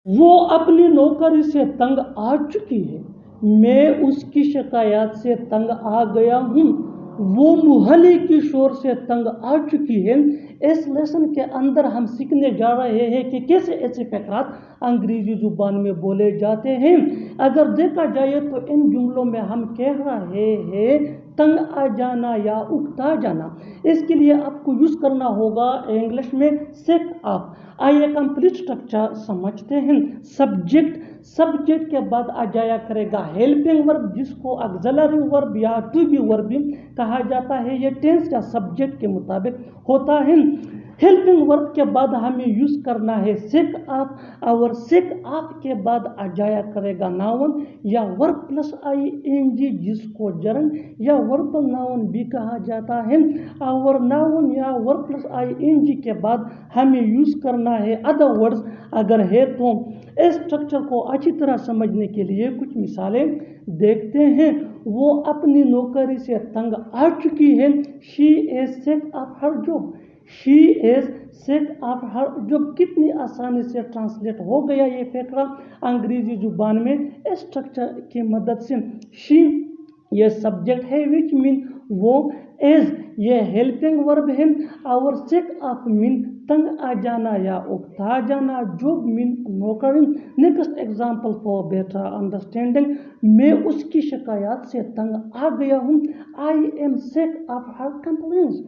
وہ اپنی نوکری سے تنگ آ چکی ہے، میں اس کی شکایات سے تنگ آ گیا ہوں، وہ محلے کی شور سے تنگ آ چکی ہے۔ اس لیسن کے اندر ہم سیکھنے جا رہے ہیں کہ کیسے ایسے فقرات انگریزی زبان میں بولے جاتے ہیں۔ اگر دیکھا جائے تو ان جملوں میں ہم کہہ رہے ہیں تنگ آ جانا یا اکتا جانا۔ اس کے لیے آپ کو یوز کرنا ہوگا انگلش میں سیک اپ۔ آئیے کمپلیٹ اسٹرکچر سمجھتے ہیں۔ سبجیکٹ کے بعد آ جایا کرے گا ہیلپنگ ورب، جس کو آگزیلری ورب یا ٹو بی ورب بھی کہا جاتا ہے۔ یہ ٹینس یا سبجیکٹ کے مطابق ہوتا ہے۔ ہیلپنگ ورب کے بعد ہمیں یوز کرنا ہے سیک اپ، اور سیک اپ کے بعد آ جایا کرے گا ناؤن یا verb plus I N G, جس کو جرنڈ یا وربل ناؤن بھی کہا جاتا ہے۔ اور ناؤن یا verb plus I N G کے بعد ہمیں یوز کرنا ہے ادر ورڈز اگر ہے تو۔ اس اسٹرکچر کو اچھی طرح سمجھنے کے لیے کچھ مثالیں دیکھتے ہیں۔ وہ اپنی نوکری سے تنگ آ چکی ہے، شی از سیک اپ ہر جاب۔ شی از سیک اپ ہر جاب کتنی آسانی سے ٹرانسلیٹ ہو گیا یہ فقرہ انگریزی زبان میں اس اسٹرکچر کی مدد سے۔ شی یہ سبجیکٹ ہے وچ مین وہ، از یہ ہیلپنگ ورب ہے، اور سیک اپ مین تنگ آ جانا یا اکتا جانا، جاب مین نوکری۔ Next example for better understanding, میں اس کی شکایات سے تنگ آ گیا ہوں، I am sick up her complaints.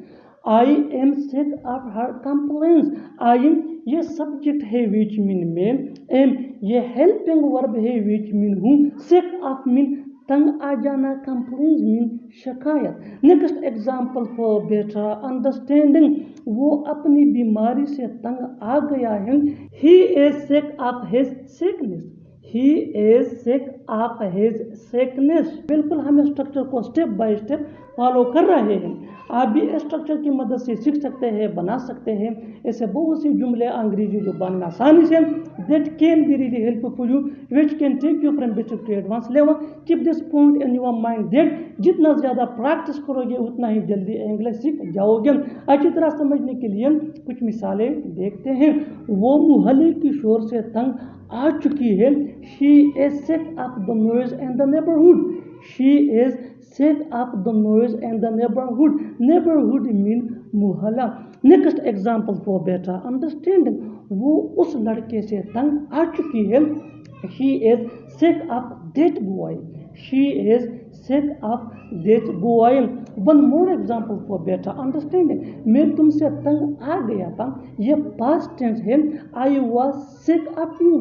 I am sick up her complaints. آئی یہ سبجیکٹ ہے وچ مین میں، ایم یہ ہیلپنگ ورب ہے وچ مین ہوں، سیک اپ مین تنگ آ جانا، کمپلینس مین شکایت۔ Next example for better understanding, وہ اپنی بیماری سے تنگ آ گیا ہے، ہی از سیک اپ ہز سیکنس۔ ہی از سیک اپ ہز سیکنس۔ بالکل ہم اسٹرکچر کو اسٹیپ بائی اسٹیپ فالو کر رہے ہیں۔ آپ بھی اسٹرکچر کی مدد سے سیکھ سکتے ہیں، بنا سکتے ہیں ایسے بہت سی جملے انگریزی زبان میں آسانی سے that can be really helpful for you, which can take you from basic to advanced level. Keep this point in your mind that جتنا زیادہ پریکٹس کرو گے اتنا ہی جلدی انگلش سیکھ جاؤ گے۔ اچھی طرح سمجھنے کے لیے کچھ مثالیں دیکھتے ہیں۔ وہ محلے کی شور سے تنگ آ چکی ہے، she is sick of the noise in the neighborhood۔ she is sick of the noise in the neighborhood۔ neighborhood mean محلہ۔ Next example for better understanding, وہ اس لڑکے سے تنگ آ چکی ہے، she is sick of that boy۔ she is sick of that boy۔ one more example for better understanding، میں تم سے تنگ آ گیا تھا، یہ past tense ہے، I was sick of you۔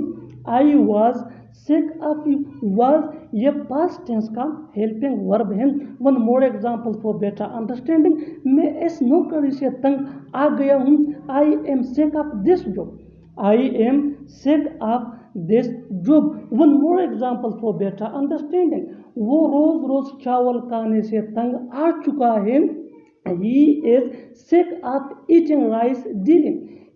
I was sick of you۔ was یہ past tense کا helping verb ہے۔ one more example for better understanding، میں اس نوکری سے تنگ آ گیا ہوں، I am sick of this job۔ I am sick of this job۔ one more example for better understanding، وہ روز روز چاول کھانے سے تنگ آ چکا ہے، he is sick of eating rice daily۔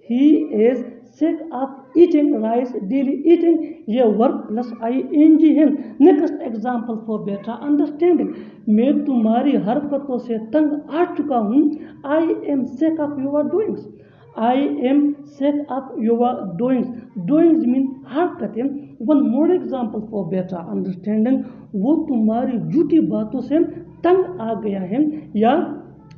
he is sick of eating rice daily۔ eating یہ verb plus ing ہے۔ Next example for better understanding, میں تمہاری حرکتوں سے تنگ آ چکا ہوں، I am sick of your doings۔ I am sick of your doings۔ doings mean حرکتیں۔ one more example for better understanding، وہ تمہاری جھوٹی باتوں سے تنگ آ گیا ہے، یا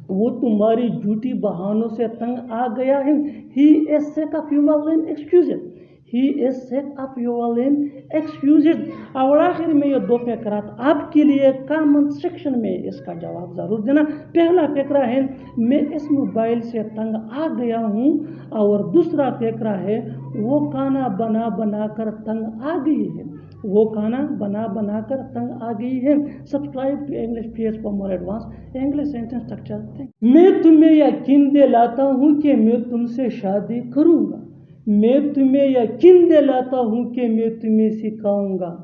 وہ تمہاری جھوٹی بہانوں سے تنگ آ گیا ہے، he is sick of your lame excuses۔ he is sick of your lame excuses۔ اور آخر میں یہ دو فقرات آپ کے لیے کامنٹ سیکشن میں اس کا جواب ضرور دینا۔ پہلا فقرہ ہے میں اس موبائل سے تنگ آ گیا ہوں، اور دوسرا فقرہ ہے وہ کھانا بنا بنا کر تنگ آ گئی ہے۔ وہ کھانا بنا بنا کر تنگ آ گئی ہے۔ Subscribe to English page for more advance English sentence structure. میں تمہیں یقین دلاتا ہوں کہ میں تم سے شادی کروں گا۔ میں تمہیں یقین دلاتا ہوں کہ میں تمہیں سکھاؤں گا۔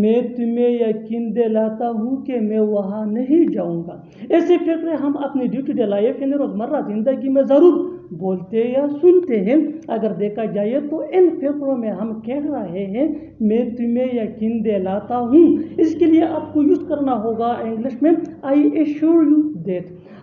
میں تمہیں یقین دلاتا ہوں کہ میں وہاں نہیں جاؤں گا۔ ایسے فقرے ہم اپنی ڈے ٹو ڈے لائف یعنی روزمرہ زندگی میں ضرور بولتے یا سنتے ہیں۔ اگر دیکھا جائے تو ان فقروں میں ہم کہہ رہے ہیں میں تمہیں یقین دلاتا ہوں، اس کے لیے آپ کو یوز کرنا ہوگا انگلش میں I assure you that.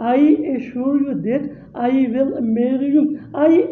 I assure you that I will marry you. I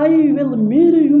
I will marry you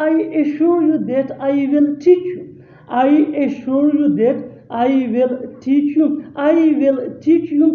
I assure you that I will teach you. I assure you that I will teach you. I will teach you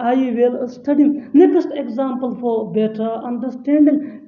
I will study. Next example for better understanding.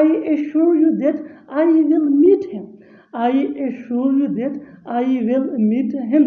I assure you that I will meet him. I assure you that I will meet him.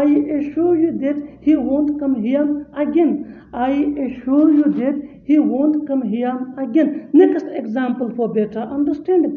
I assure you that he won't come here again. I assure you that he won't come here again. Next example for better understanding.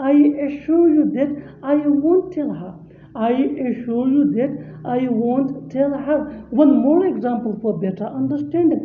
I assure you that I won't tell her. I assure you that I won't tell her. One more example for better understanding.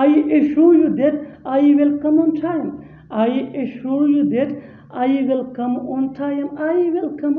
I assure you that I will come on time. I assure you that I will come on time. I will come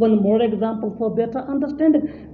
One more example for better understanding.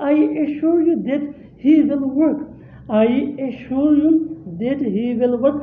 I assure you that he will work. I assure you that he will work.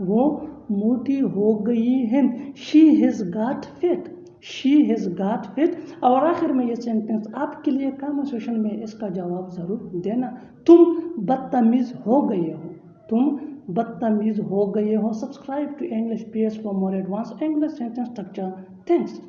وہ موٹی ہو گئی ہیں. She has got fat. She has got fat. اور آخر میں یہ sentence آپ کے لیے کامنٹ سیکشن میں اس کا جواب ضرور دینا. تم بدتمیز ہو گئے ہو. تم بدتمیز ہو گئے ہو. Subscribe to English PS for more advanced English sentence structure. Thanks.